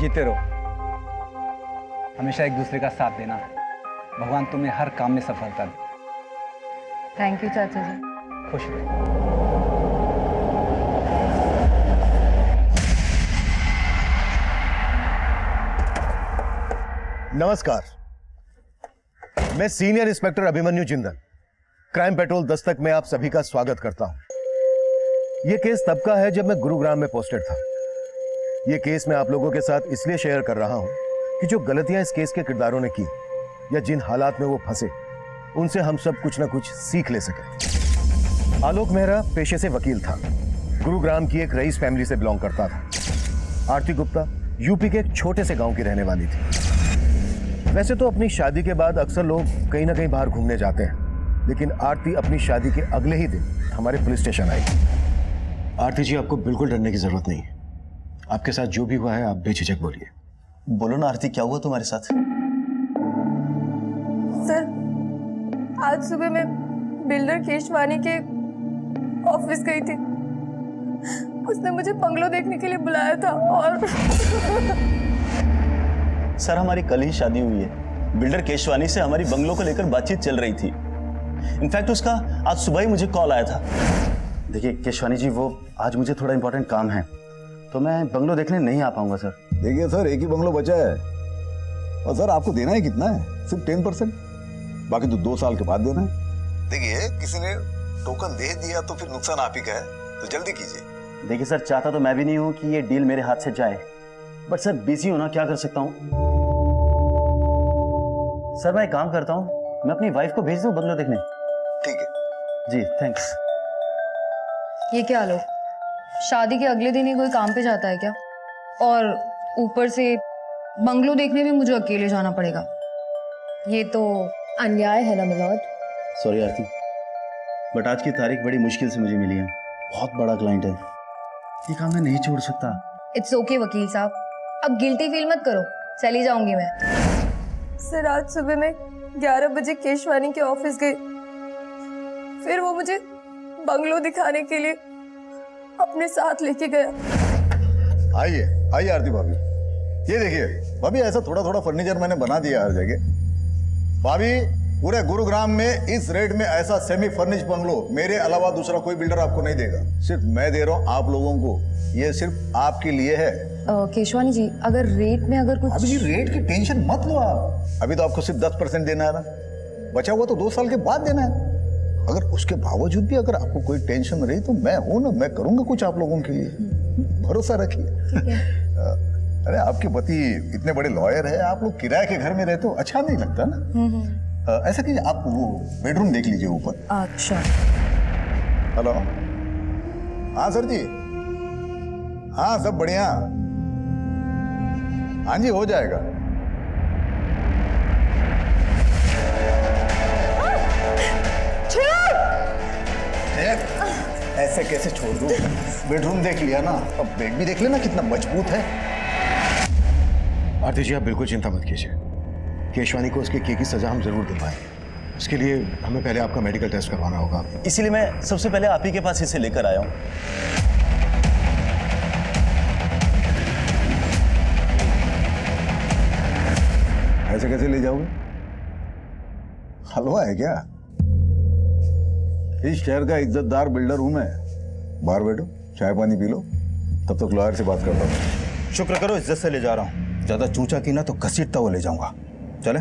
जीते रहो, हमेशा एक दूसरे का साथ देना। भगवान तुम्हें हर काम में सफलता दे। थैंक यू चाचा जी। खुश रहो। नमस्कार, मैं senior inspector Abhimanyu Jindal, crime petrol Dastak में आप सभी का स्वागत करता हूं। यह केस तब का है जब मैं गुरुग्राम में पोस्टेड था। यह केस मैं आप लोगों के साथ इसलिए शेयर कर रहा हूं कि जो गलतियां इस केस के किरदारों ने की या जिन हालात में वो फंसे, उनसे हम सब कुछ ना कुछ सीख ले सके। आलोक मेहरा पेशे से वकील था, गुरुग्राम की एक रईस फैमिली से बिलोंग करता था। आरती गुप्ता यूपी के एक छोटे से गांव की रहने वाली थी। वैसे तो अपनी शादी के बाद अक्सर लोग कहीं ना कहीं बाहर घूमने जाते हैं, लेकिन आरती अपनी शादी के अगले ही दिन हमारे पुलिस स्टेशन आई। आरती जी, आपको बिल्कुल डरने की जरूरत नहीं है। आपके साथ जो भी हुआ है आप बेझिझक बोलिए। बोलो ना आरती, क्या हुआ तुम्हारे साथ? सर, आज सुबह मैं बिल्डर केशवानी के ऑफिस गई थी। उसने मुझे बंगलो देखने के लिए बुलाया था और सर, हमारी कल ही शादी हुई है। बिल्डर केशवानी से हमारी बंगलो को लेकर बातचीत चल रही थी। इनफैक्ट उसका आज सुबह ही मुझे कॉल आया था। देखिए केशवानी जी, वो आज मुझे थोड़ा इंपॉर्टेंट काम है, तो मैं बंगलो देखने नहीं आ पाऊंगा सर। देखिए सर, एक ही बंगलो बचा है और सर आपको देना है कितना है? सिर्फ 10%, बाकी तो 2 साल के बाद देना है। देखिए, किसी ने टोकन दे दिया तो फिर नुकसान आप ही का है, तो जल्दी कीजिए। देखिए सर, चाहता तो मैं भी नहीं हूं कि ये डील मेरे हाथ से जाए, बट सर बिजी हूं ना, क्या कर सकता हूं। सर मैं एक काम करता हूं, मैं अपनी वाइफ को भेज दूं बंगलो देखने। ठीक है जी थैंक्स। ये क्या लोग शादी के अगले दिन ही कोई काम पे जाता है क्या? और ऊपर से बंगलो देखने भी मुझे अकेले जाना पड़ेगा। ये तो अन्याय है ना मिलॉर्ड। सॉरी आरती, बट आज की तारीख बड़ी मुश्किल से मुझे मिली है। बहुत बड़ा क्लाइंट है, ये काम मैं नहीं छोड़ सकता। इट्स ओके वकील साहब, अब गिल्टी फील मत करो, चली जाऊंगी मैं। सर, आज सुबह मैं 11 बजे केशवानी के ऑफिस गई। फिर वो मुझे बंगलो दिखाने के लिए अपने साथ लेके गया। आइए आइए आरती भाभी, ये देखिए भाभी, ऐसा थोड़ा थोड़ा फर्नीचर मैंने बना दिया हर जगह। भाभी, पूरे गुरुग्राम में इस रेट में ऐसा सेमी फर्निश बंगलो मेरे अलावा दूसरा कोई बिल्डर आपको नहीं देगा। सिर्फ मैं दे रहा हूँ आप लोगों को, ये सिर्फ आपके लिए है। केशवानी जी, अगर रेट में अगर कुछ... अभी जी रेट की टेंशन मत लो आप। अभी तो आपको सिर्फ 10% देना है ना, बचा हुआ तो 2 साल के बाद देना है। अगर उसके बावजूद भी अगर आपको कोई टेंशन रही तो मैं हूं ना, मैं करूंगा कुछ आप लोगों के लिए, भरोसा रखिए। अरे आपके पति इतने बड़े लॉयर है, आप लोग किराए के घर में रहते हो, अच्छा नहीं लगता ना। ऐसा कीजिए, आप वो बेडरूम देख लीजिए ऊपर। अच्छा। हेलो, हाँ सर जी, हाँ सब बढ़िया, हाँ जी हो जाएगा। ऐसे कैसे छोड़ दूं? बेडरूम देख लिया ना, अब बेड भी देख लेना कितना मजबूत है। आरती जी, आप बिल्कुल चिंता मत कीजिए। केशवानी को उसके किए की सजा हम जरूर दिलवाएंगे। इसके लिए हमें पहले आपका मेडिकल टेस्ट करवाना होगा। इसीलिए मैं सबसे पहले आप ही के पास इसे लेकर आया हूँ। ऐसे कैसे ले जाओगे? हलवा है क्या? इस शहर का इज्जतदार बिल्डर हूं मैं। बाहर बैठो, चाय पानी पी लो, तब तक लॉयर से बात करता हूँ। शुक्र करो इज्जत से ले जा रहा हूँ, ज्यादा चूचा की ना तो घसीटता हुआ ले जाऊंगा। चले।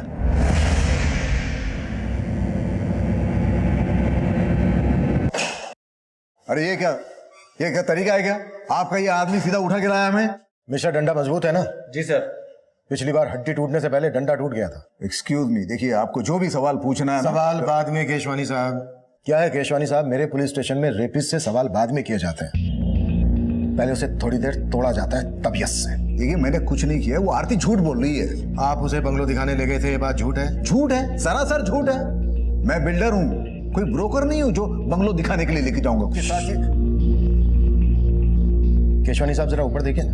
अरे ये क्या तरीका है क्या? आपका ये आदमी सीधा उठा के लाया हमें? मिस्टर, डंडा मजबूत है ना? जी सर। पिछली बार हड्डी टूटने से पहले डंडा टूट गया था। एक्सक्यूज मी, देखिए आपको जो भी सवाल पूछना है ना, सवाल बाद में केशवानी साहब। क्या है केशवानी साहब, मेरे पुलिस स्टेशन में रेपिस्ट से सवाल बाद में किए जाते हैं, पहले उसे थोड़ी देर तोड़ा जाता है तबीयत से। देखिए मैंने कुछ नहीं किया, वो आरती झूठ बोल रही है। आप उसे बंगलो दिखाने ले गए थे, ये बात झूठ है? झूठ है, सरासर झूठ है। मैं बिल्डर हूँ, कोई ब्रोकर नहीं हूँ जो बंगलो दिखाने के लिए लेके जाऊंगा। उसके साथ ही केशवानी साहब जरा ऊपर देखिए ना।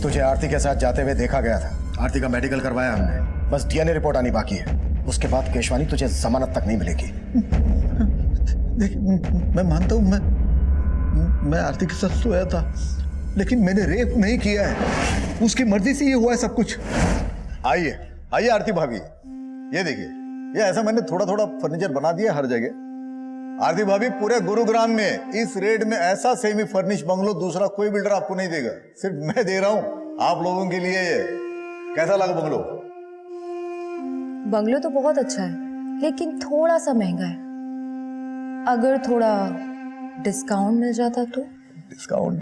तुझे आरती के साथ जाते हुए देखा गया था। आरती का मेडिकल करवाया हमने, बस डीएनए रिपोर्ट आनी बाकी है। उसके बाद केशवानी तुझे जमानत तक नहीं मिलेगी। देखिए मैं मानता हूँ, मैं आरती के साथ सोया था, लेकिन मैंने रेप नहीं किया है, उसकी मर्जी से ये हुआ है सब कुछ। आइए आइए आरती भाभी, ये देखिए, ये ऐसा मैंने थोड़ा थोड़ा फर्नीचर बना दिया हर जगह। आरती भाभी, पूरे गुरुग्राम में इस रेट में ऐसा सेमी फर्निश बंगलो दूसरा कोई बिल्डर आपको नहीं देगा, सिर्फ मैं दे रहा हूं आप लोगों के लिए। ये कैसा लगा बंगलो? बंगलो तो बहुत अच्छा है, लेकिन थोड़ा सा महंगा है। अगर थोड़ा डिस्काउंट मिल जाता तो। डिस्काउंट?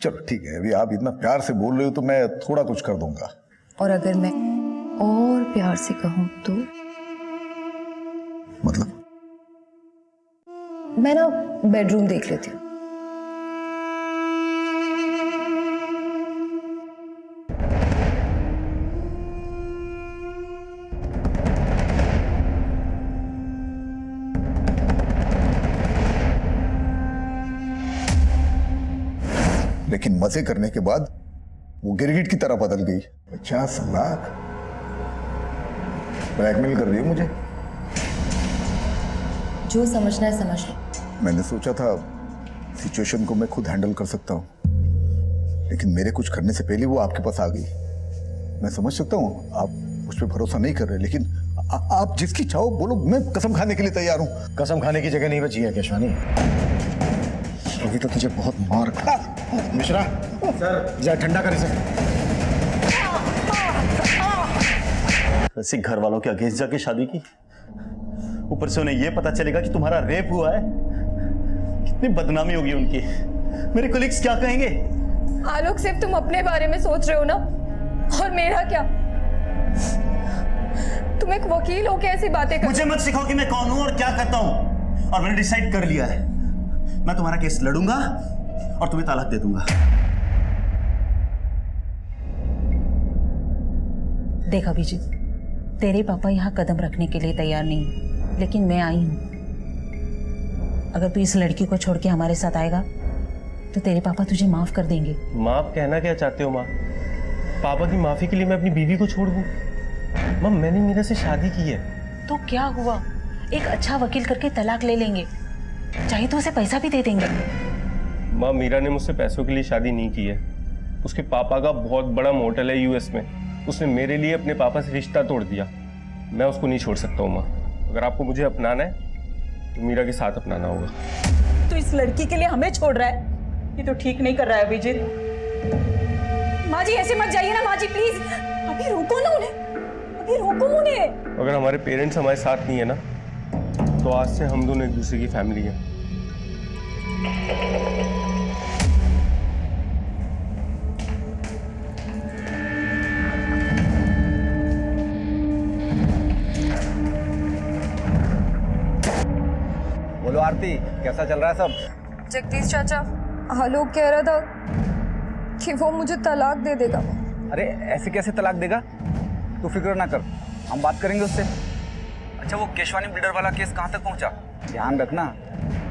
चलो ठीक है, अभी आप इतना प्यार से बोल रहे हो तो मैं थोड़ा कुछ कर दूंगा। और अगर मैं और प्यार से कहूं तो? मतलब? मैं ना बेडरूम देख लेती हूँ। लेकिन मजे करने के बाद वो गिरगिट की तरह बदल गई। 50 लाख ब्लैकमेल कर रही है मुझे। जो समझना है समझ लो। मैंने सोचा था सिचुएशन को मैं खुद हैंडल कर सकता हूँ, लेकिन मेरे कुछ करने से पहले वो आपके पास आ गई। मैं समझ सकता हूँ आप उस पर भरोसा नहीं कर रहे, लेकिन आप जिसकी चाहो बोलो, मैं कसम खाने के लिए तैयार हूँ। कसम खाने की जगह नहीं बची है केशवानी। अभी तो तुझे बहुत मार खा। मिश्रा सर, जा ठंडा कर इसे। वैसे घर वालों के अगेंस्ट जाके शादी की, ऊपर से उन्हें यह पता चलेगा कि तुम्हारा रेप हुआ है, कितनी बदनामी होगी उनकी। मेरे कोलिग्स क्या कहेंगे? आलोक, सिर्फ तुम अपने बारे में सोच रहे हो ना, और मेरा क्या? तुम एक वकील हो के ऐसी बातें कर। मुझे मत सिखाओ कि मैं कौन हूं और क्या करता हूं। और मैंने डिसाइड कर लिया है, मैं तुम्हारा केस लड़ूंगा और तुम्हें तलाक दे दूंगा। देख अभिजीत, तेरे पापा यहाँ कदम रखने के लिए तैयार नहीं, लेकिन मैं आई हूँ। अगर तू इस लड़की को छोड़ के हमारे साथ आएगा तो तेरे पापा तुझे माफ कर देंगे। माफ कहना क्या चाहते हो माँ? पापा की माफी के लिए मैं अपनी बीवी को छोड़ दूँ? माँ, मैंने मीरा से शादी की है। तो क्या हुआ, एक अच्छा वकील करके तलाक ले लेंगे, चाहिए तो उसे पैसा भी दे देंगे। माँ, मीरा ने मुझसे पैसों के लिए शादी नहीं की है। उसके पापा का बहुत बड़ा मोटल है यूएस में, उसने मेरे लिए अपने पापा से रिश्ता तोड़ दिया। मैं उसको नहीं छोड़ सकता हूँ माँ। अगर आपको मुझे अपनाना है तो मीरा के साथ अपनाना होगा। तो इस लड़की के लिए हमें छोड़ रहा है, ये तो ठीक नहीं कर रहा है अभिजीत। माँ जी ऐसे मत जाइए ना, माँ जी प्लीज, अभी रोको ना उन्हें, अभी रोको उन्हें। अगर हमारे पेरेंट्स हमारे साथ नहीं है ना, तो आज से हम दोनों एक दूसरे की फैमिली है। बोलो आरती, कैसा चल रहा है सब? जगदीश चाचा, आलोक कह रहा था कि वो मुझे तलाक दे देगा। अरे ऐसे कैसे तलाक देगा? तू फिक्र ना कर, हम बात करेंगे उससे। अच्छा, वो केशवानी बिल्डर वाला केस कहाँ तक पहुँचा? ध्यान रखना,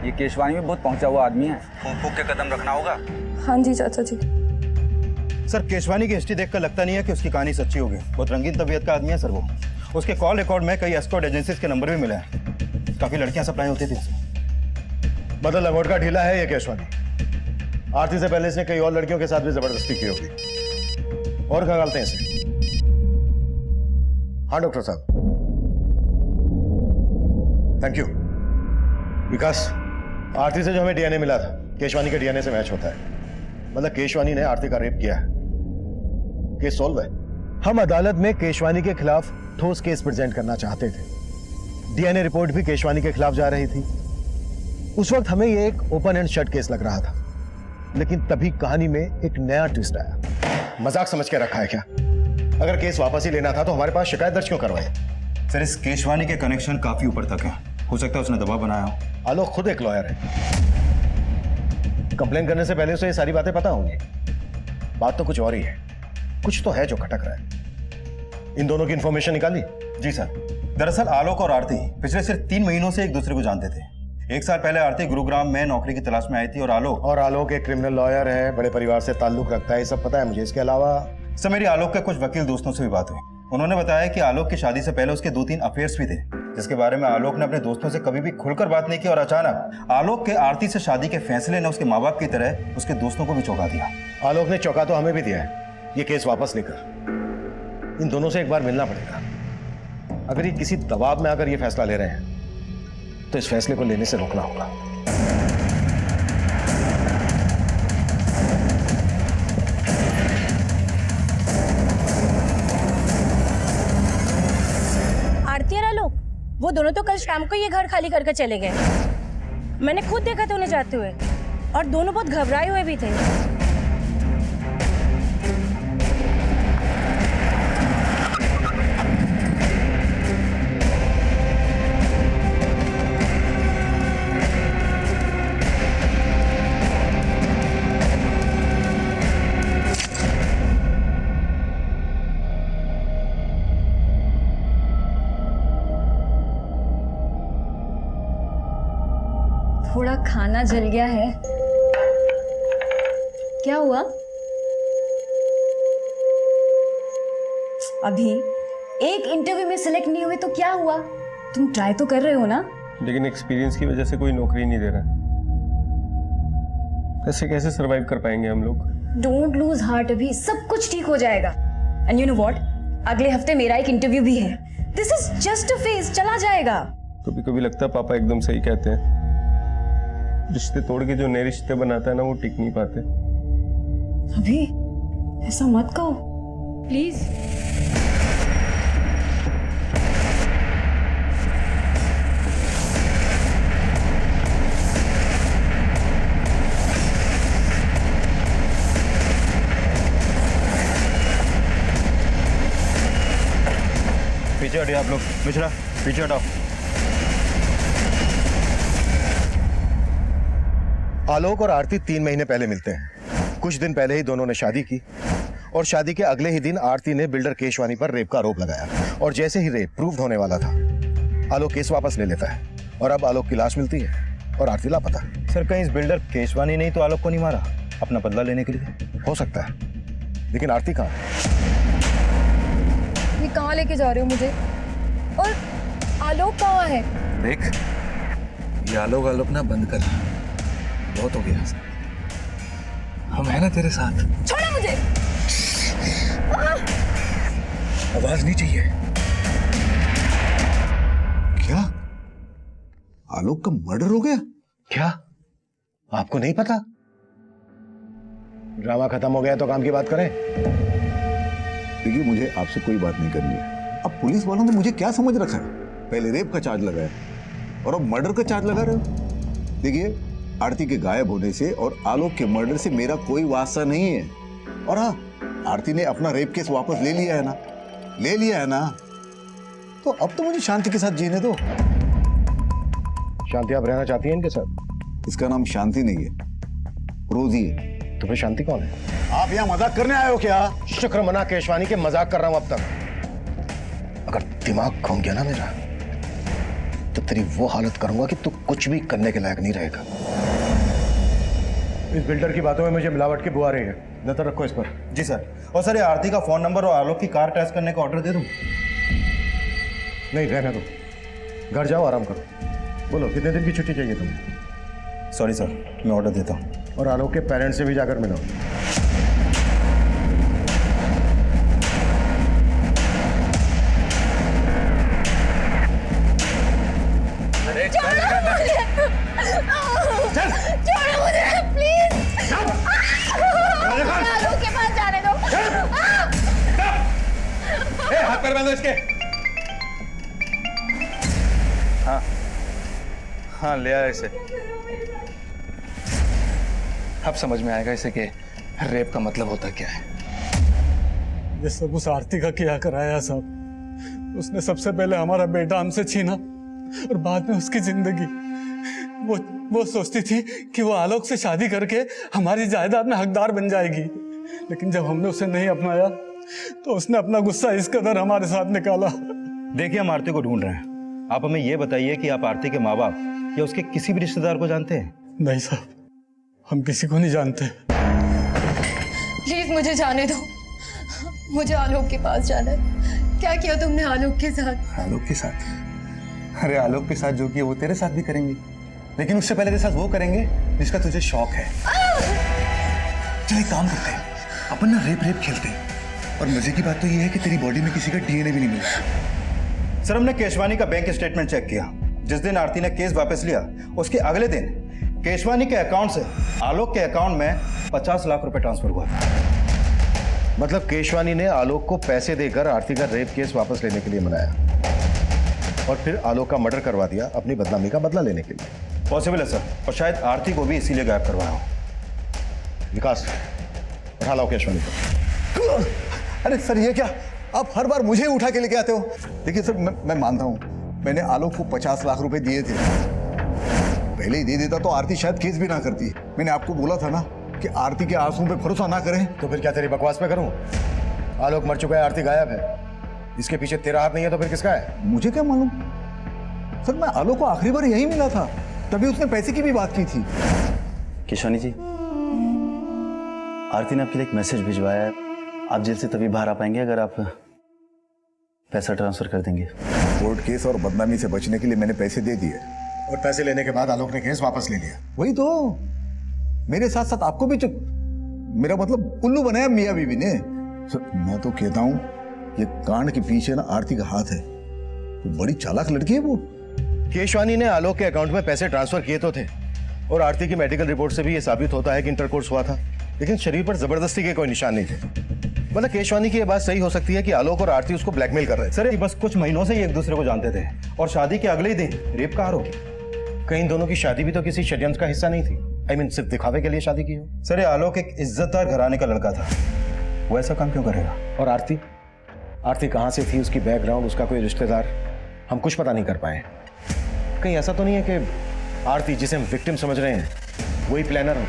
ये केशवानी में बहुत पहुँचा हुआ आदमी है, फूक फूक के कदम रखना होगा। हाँ जी चाचा जी। सर, केशवानी की हिस्ट्री देखकर लगता नहीं है कि उसकी कहानी सच्ची होगी। बहुत रंगीन तबीयत का आदमी है सर वो। उसके कॉल रिकॉर्ड में कई एस्कॉर्ट एजेंसीज के नंबर भी मिले हैं, काफी लड़कियां सप्लाई होती थी। मतलब लंगोट का ढीला है ये केशवानी। आरती से पहले इसने कई और लड़कियों के साथ भी जबरदस्ती की होगी। और खंगालते हैं इसे। हाँ डॉक्टर साहब, थैंक यू। विकास, आरती से जो हमें डीएनए मिला था, केशवानी के डीएनए से मैच होता है। मतलब केशवानी ने आरती का रेप किया है। केस सॉल्व है। हम अदालत में केशवानी के खिलाफ ठोस केस प्रेजेंट करना चाहते थे। डीएनए रिपोर्ट भी केशवानी के खिलाफ जा रही थी। उस वक्त हमें ये एक ओपन एंड शट केस लग रहा था, लेकिन तभी कहानी में एक नया ट्विस्ट आया। मजाक समझ के रखा है क्या? अगर केस वापस ही लेना था तो हमारे पास शिकायत दर्ज क्यों करवाई? सर, इस केशवानी के कनेक्शन काफी ऊपर तक है, हो सकता है उसने दबाव बनाया हो। आलोक खुद एक लॉयर है, कंप्लेन करने से पहले उसे ये सारी बातें पता होंगी। बात तो कुछ और ही है, कुछ तो है जो खटक रहा है। इन दोनों की इंफॉर्मेशन निकाली? जी सर, दरअसल आलोक और आरती पिछले सिर्फ 3 महीनों से एक दूसरे को जानते थे। 1 साल पहले आरती गुरुग्राम में नौकरी की तलाश में आई थी और आलोक एक क्रिमिनल लॉयर है, बड़े परिवार से ताल्लुक रखता है, ये सब पता है मुझे। इसके अलावा सर, मेरी आलोक के कुछ वकील दोस्तों से भी बात हुई। उन्होंने बताया कि आलोक की शादी से पहले उसके 2-3 अफेयर्स भी थे, जिसके बारे में आलोक ने अपने दोस्तों से कभी भी खुलकर बात नहीं की, और अचानक आलोक के आरती से शादी के फैसले ने उसके माँ बाप की तरह उसके दोस्तों को भी चौंका दिया। आलोक ने चौंका तो हमें भी दिया है। ये केस वापस लेकर इन दोनों से एक बार मिलना पड़ेगा। अगर ये किसी दबाव में आकर ये फैसला ले रहे हैं तो इस फैसले को लेने से रोकना होगा। आरती और आलोक, वो दोनों तो कल शाम को ये घर खाली करके चले गए। मैंने खुद देखा था उन्हें जाते हुए, और दोनों बहुत घबराए हुए भी थे। थोड़ा खाना जल गया है। क्या हुआ? अभी एक इंटरव्यू में सिलेक्ट नहीं हुए तो क्या हुआ? तुम ट्राई तो कर रहे हो ना? लेकिन एक्सपीरियंस की वजह से कोई नौकरी नहीं दे रहा। ऐसे कैसे सरवाइव कर पाएंगे हम लोग? डोंट लूज हार्ट, अभी सब कुछ ठीक हो जाएगा। एंड यू नो व्हाट, अगले हफ्ते मेरा एक इंटरव्यू भी है। This is just a phase, चला जाएगा। कभी कभी लगता है पापा एकदम सही कहते हैं। रिश्ते तोड़ के जो नए रिश्ते बनाता है ना, वो टिक नहीं पाते। अभी ऐसा मत कहो प्लीज। पीछे हटिए आप लोग। मिश्रा, पीछे हटाओ। आलोक और आरती 3 महीने पहले मिलते हैं। कुछ दिन पहले ही दोनों ने शादी की, और शादी के अगले ही दिन आरती ने बिल्डर केशवानी पर रेप का आरोप लगाया, और जैसे ही रेप प्रूव होने वाला था, आलोक केस वापस ले लेता है, और अब आलोक की लाश मिलती है और आरती लापता। सर, कहीं इस बिल्डर केशवानी नहीं तो आलोक को नहीं मारा अपना बदला लेने के लिए? हो सकता है, लेकिन आरती कहाँ है? ये कहाँ लेके जा रहे हो मुझे? और आलोक कहाँ है? देख, ये आलोक ना बंद कर। बहुत हो गया, हम है ना तेरे साथ। छोड़ो मुझे। आवाज नहीं चाहिए। क्या आलोक का मर्डर हो गया? क्या आपको नहीं पता? ड्रामा खत्म हो गया तो काम की बात करें। देखिए, मुझे आपसे कोई बात नहीं करनी है। अब पुलिस वालों ने मुझे क्या समझ रखा है? पहले रेप का चार्ज लगाया और अब मर्डर का चार्ज लगा रहे हो। देखिए, आरती के गायब होने से और आलोक के मर्डर से मेरा कोई वास्ता नहीं है। और हाँ, आरती ने अपना रेप केस वापस ले लिया है ना, ले लिया है ना, तो अब तो मुझे शांति के साथ जीने दो। शांति आप रहना चाहती हैं इनके साथ? इसका नाम शांति नहीं है, रोजी है। तो फिर शांति कौन है? आप यहाँ मजाक करने आए हो क्या? शुक्र मना केशवानी के मजाक कर रहा हूं अब तक। अगर दिमाग घूम गया ना मेरा, तो तेरी वो हालत करूंगा कि तू कुछ भी करने के लायक नहीं रहेगा। इस बिल्डर की बातों में मुझे मिलावट की बू आ रही है। नजर रखो इस पर। जी सर। और सर, ये आरती का फोन नंबर और आलोक की कार ट्रेस करने का ऑर्डर दे दूं? नहीं, रहने दो। घर जाओ, आराम करो। बोलो, कितने दिन की छुट्टी चाहिए तुम्हें? सॉरी सर, मैं ऑर्डर देता हूँ। और आलोक के पेरेंट्स से भी जाकर मिलो। छोड़ो मुझे प्लीज। आलोक के पास जाने दो। हाथ पैर बांधो इसके। हाँ हाँ, ले आया इसे। अब समझ में आएगा इसे कि रेप का मतलब होता क्या है। ये सब उस आरती का किया कराया साहब। उसने सबसे पहले हमारा बेटा हमसे छीना और बाद में उसकी जिंदगी। वो सोचती थी कि वो आलोक से शादी करके हमारी जायदाद में हकदार बन जाएगी, लेकिन जब हमने उसे नहीं अपनाया तो उसने अपना गुस्सा इस कदर हमारे साथ निकाला। देखिए, हम आरती को ढूंढ रहे हैं। आप हमें यह बताइए कि आप आरती के माँ बाप या उसके किसी भी रिश्तेदार को जानते हैं? नहीं साहब, हम किसी को नहीं जानते। प्लीज मुझे जाने दो, मुझे आलोक के पास जाना है। क्या किया तुमने आलोक के साथ? आलोक के साथ? अरे आलोक के साथ जो किया वो तेरे साथ भी करेंगे, लेकिन उससे पहले तेरे साथ वो करेंगे जिसका तुझे शौक है। चल एक काम करते हैं, अपन ना रेप रेप खेलते हैं, और मजे की बात तो ये है कि तेरी बॉडी में किसी का डीएनए भी नहीं मिला। सर हमने केशवानी का बैंक स्टेटमेंट चेक किया। जिस दिन आरती ने केस वापस लिया उसके अगले दिन केशवानी के अकाउंट से आलोक के अकाउंट में 50 लाख रुपए ट्रांसफर हुआ था। मतलब केशवानी ने आलोक को पैसे देकर आरती का रेप केस वापस लेने के लिए मनाया और फिर आलोक का मर्डर करवा दिया अपनी बदनामी का बदला लेने के लिए। पॉसिबल है सर, और शायद आरती को भी इसीलिए गायब करवाया हो। विकास, उठा लाओ केशवानी को। अरे सर ये क्या, आप हर बार मुझे उठा के लेके आते हो। देखिए सर, मैं मानता हूँ मैंने आलोक को 50 लाख रुपए दिए थे। पहले ही दे देता तो आरती शायद केस भी ना करती। मैंने आपको बोला था ना कि आरती के आंसुओं पे भरोसा ना करें। तो फिर क्या तेरी बकवास पे करूं? आलोक मर चुका है, आरती गायब है, इसके पीछे तेरा हाथ नहीं है तो फिर किसका है? मुझे क्या मालूम सर, मैं आलोक को आखिरी बार यही मिला था, तभी उसने पैसे की भी बात की थी। केशवानी जी, आरती ने आपके लिए एक मैसेज भिजवाया है। आप जेल से तभी बाहर आ पाएंगे अगर आप पैसा ट्रांसफर कर देंगे। कोर्ट केस और बदनामी से बचने के लिए मैंने पैसे दे दिए, और पैसे लेने के बाद आलोक ने केस वापस ले लिया। वही तो, मेरे साथ साथ आपको भी मेरा मतलब उल्लू बनाया मियाँ बीवी ने। सर मैं तो कहता हूँ ये कांड के पीछे ना आरती का हाथ है। वो बड़ी चालाक लड़की है वो। केशवानी ने आलोक के अकाउंट में पैसे ट्रांसफर किए तो थे, और आरती की मेडिकल रिपोर्ट से भी ये साबित होता है कि इंटरकोर्स हुआ था, लेकिन शरीर पर जबरदस्ती के कोई निशान नहीं थे। मतलब केशवानी की ये बात सही हो सकती है कि आलोक और आरती उसको ब्लैकमेल कर रहे थे। सर ये बस कुछ महीनों से ही एक दूसरे को जानते थे, और शादी के अगले ही दिन रेप का आरोप। कहीं दोनों की शादी भी तो किसी षड्यंत्र का हिस्सा नहीं थी। I mean, सिर्फ दिखावे के लिए शादी की हो। सर ये आलोक एक इज्जतदार घराने का लड़का था, वो ऐसा काम क्यों करेगा? और आरती, आरती कहाँ से थी, उसकी बैकग्राउंड, उसका कोई रिश्तेदार, हम कुछ पता नहीं कर पाए। कहीं ऐसा तो नहीं है कि आरती जिसे हम विक्टिम समझ रहे हैं वही प्लानर हो?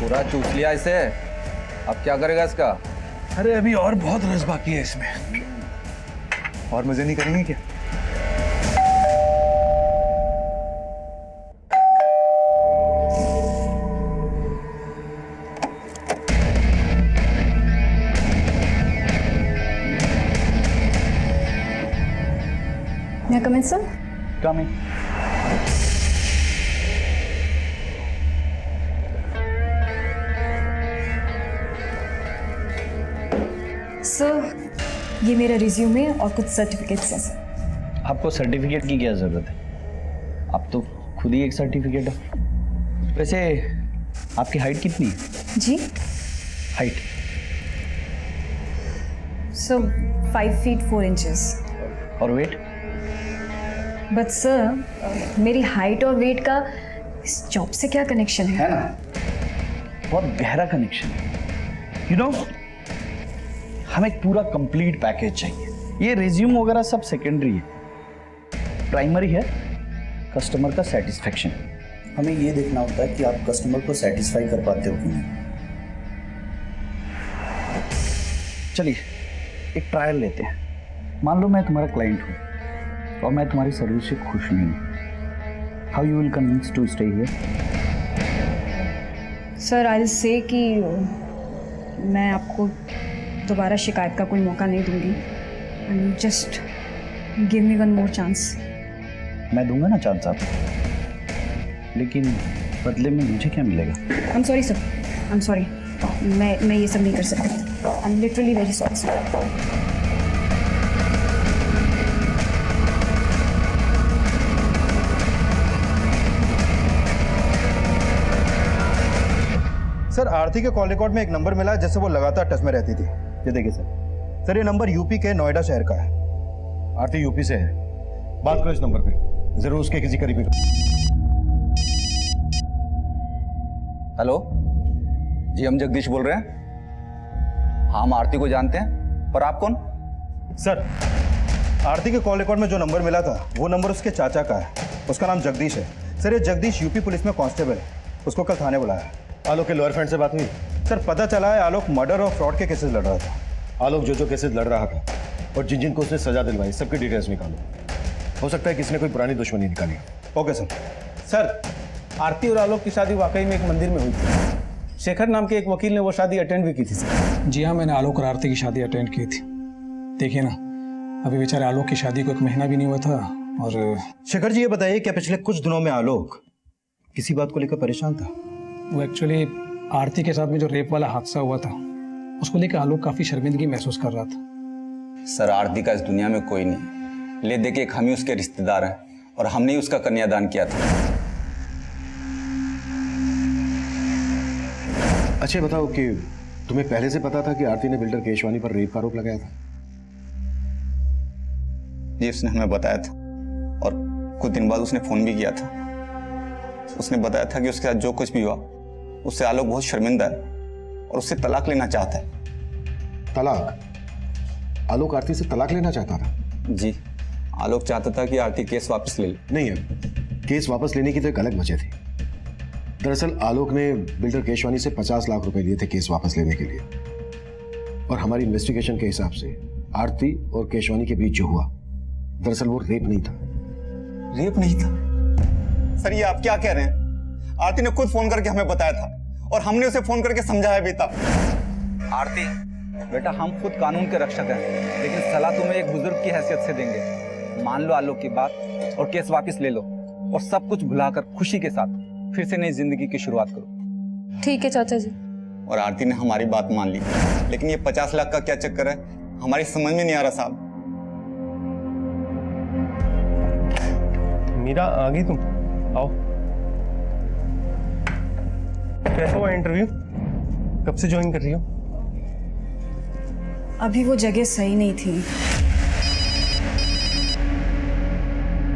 पूरा चूस लिया इसे, अब क्या करेगा इसका? अरे अभी और बहुत रस बाकी है इसमें। और मजे नहीं करेंगे क्या? May I come in, sir? Come in. Sir ये मेरा रिज्यूमे और कुछ सर्टिफिकेट्स हैं सर। आपको सर्टिफिकेट की क्या जरूरत है? आप तो खुद ही एक सर्टिफिकेट है। वैसे आपकी हाइट कितनी है? जी हाइट? Sir 5 feet 4 inches। और वेट? बट सर मेरी हाइट और वेट का इस जॉब से क्या कनेक्शन है? है ना, बहुत गहरा कनेक्शन है। यू नो, हमें एक पूरा कंप्लीट पैकेज चाहिए। ये रिज्यूम वगैरह सब सेकेंडरी है, प्राइमरी है कस्टमर का सेटिस्फेक्शन। हमें ये देखना होता है कि आप कस्टमर को सेटिस्फाई कर पाते हो कि नहीं। चलिए एक ट्रायल लेते हैं। मान लो मैं तुम्हारा क्लाइंट हूँ और मैं तुम्हारी सर्विस से खुश नहीं हूँ। How you will convince to stay here? Sir I will say कि मैं आपको दोबारा शिकायत का कोई मौका नहीं दूंगी। And just give me one more chance. मैं दूंगा ना चांस आपको, लेकिन बदले में मुझे क्या मिलेगा? I am sorry sir, I am sorry. मैं ये सब नहीं कर सकती। I am literally very sorry sir. Sir Aarti के कॉल रिकॉर्ड में एक नंबर मिला जैसे वो लगातार टच में रहती थी। ये देखिए सर ये नंबर यूपी के नोएडा शहर का है। आरती यूपी से है, बात करो इस नंबर पे, जरूर उसके किसी करीबी। हेलो जी, हम जगदीश बोल रहे हैं। हाँ, हम आरती को जानते हैं, पर आप कौन? सर आरती के कॉल रिकॉर्ड में जो नंबर मिला था वो नंबर उसके चाचा का है, उसका नाम जगदीश है। सर ये जगदीश यूपी पुलिस में कांस्टेबल है, उसको कल थाने बुलाया है। आलोक के लोअर फ्रेंड से बात हुई? सर पता चला है आलोक मर्डर और फ्रॉड के केसेस लड़ रहा था। आलोक जो केसेस लड़ रहा था और जिन जिन को उसने सजा दिलवाई, सबकी डिटेल्स निकालो। हो सकता है किसी ने कोई पुरानी दुश्मनी निकाली। Okay sir. सर आरती और आलोक की शादी वाकई में एक मंदिर में हुई थी। शेखर नाम के एक वकील ने वो शादी अटेंड भी की थी सर। जी हाँ, मैंने आलोक और आरती की शादी अटेंड की थी। देखिए ना, अभी बेचारे आलोक की शादी को 1 महीना भी नहीं हुआ था और शेखर जी ये बताइए, क्या पिछले कुछ दिनों में आलोक किसी बात को लेकर परेशान था? वो एक्चुअली आरती के साथ में जो रेप वाला हादसा हुआ था उसको लेकर आलोक काफ़ी शर्मिंदगी महसूस कर रहा था। सर, आरती का इस दुनिया में कोई नहीं। ले दे के हम ही उसके रिश्तेदार हैं और हमने ही उसका कन्यादान किया था। अच्छा बताओ कि तुम्हें पहले से पता था कि आरती ने बिल्डर केशवानी पर रेप का आरोप लगाया था? जी, उसने हमें बताया था और कुछ दिन बाद उसने फोन भी किया था। उसने बताया था कि उसके साथ जो कुछ भी हुआ उससे आलोक बहुत शर्मिंदा है और उससे तलाक लेना चाहता है। तलाक? आलोक आरती से तलाक लेना चाहता था? जी, आलोक चाहता था कि आरती केस वापस ले ले। नहीं है, केस वापस लेने की तो एक अलग वजह थी। दरअसल आलोक ने बिल्डर केशवानी से 50 लाख रुपए लिए थे केस वापस लेने के लिए, और हमारी इन्वेस्टिगेशन के हिसाब से आरती और केशवानी के बीच जो हुआ, दरअसल वो रेप नहीं था। रेप नहीं था? सर, ये आप क्या कह रहे हैं? आरती ने खुद फोन करके हमें बताया था और हमने उसे फोन करके समझाया भी था। आरती बेटा, हम खुद कानून के रक्षक हैं, लेकिन सलाह तुम्हें एक बुजुर्ग की हैसियत से देंगे। मान लो आलोक की बात और केस वापस ले लो और सब कुछ भुलाकर खुशी के साथ फिर से नई जिंदगी की शुरुआत करो। ठीक है चाचा जी। और आरती ने हमारी बात मान ली, लेकिन ये 50 लाख का क्या चक्कर है, हमारी समझ में नहीं आ रहा साहब। मीरा, आ गई तुम? आओ। कैसा हुआ इंटरव्यू? कब से ज्वाइन कर रही हो? अभी वो जगह सही नहीं थी।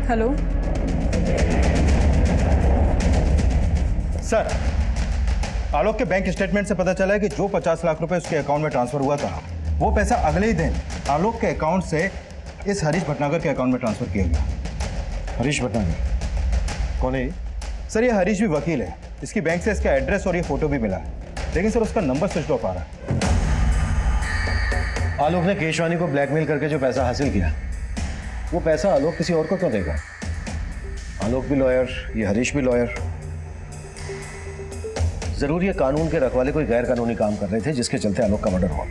हेलो सर, आलोक के बैंक स्टेटमेंट से पता चला है कि जो 50 लाख रुपए उसके अकाउंट में ट्रांसफर हुआ था, वो पैसा अगले ही दिन आलोक के अकाउंट से इस हरीश भटनागर के अकाउंट में ट्रांसफर किया गया। हरीश भटनागर कौन है ये? सर, ये हरीश भी वकील है। इसकी बैंक से इसका एड्रेस और ये फोटो भी मिला है, लेकिन सर उसका नंबर स्विच ऑफ आ रहा है। आलोक ने केशवानी को ब्लैकमेल करके जो पैसा हासिल किया, वो पैसा आलोक किसी और को क्यों देगा? आलोक भी लॉयर, ये हरीश भी लॉयर। जरूर ये कानून के रखवाले कोई गैर कानूनी काम कर रहे थे जिसके चलते आलोक का मर्डर हुआ।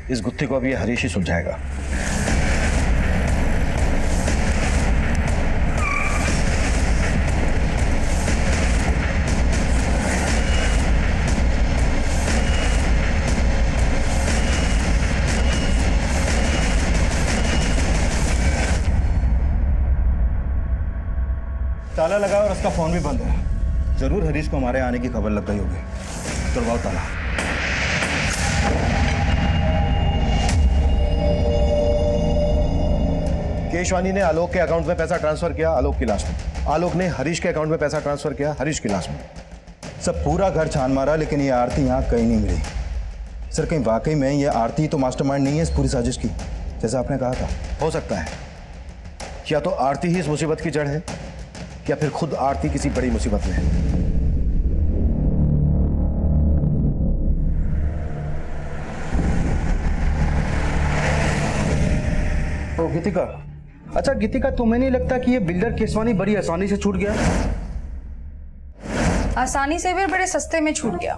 इस गुत्थी को अब ये हरीश ही सुलझाएगा। ताला लगा और उसका फोन भी बंद है। जरूर हरीश को हमारे आने की खबर लग गई होगी। तोड़वाओ ताला। केशवानी ने आलोक के अकाउंट में पैसा ट्रांसफर किया आलोक की लाश में। आलोक ने हरीश के अकाउंट में पैसा ट्रांसफर किया हरीश की लाश में। सब पूरा घर छान मारा, लेकिन ये आरती यहाँ कहीं नहीं मिली। सर, कहीं वाकई में ये आरती तो मास्टरमाइंड नहीं है इस पूरी साजिश की, जैसा आपने कहा था? हो सकता है या तो आरती ही इस मुसीबत की जड़ है, या फिर खुद आरती किसी बड़ी मुसीबत में है। ओ गीतिका, अच्छा गीतिका, तुम्हें नहीं लगता कि ये बिल्डर केशवानी बड़ी आसानी से छूट गया? आसानी से भी बड़े सस्ते में छूट गया।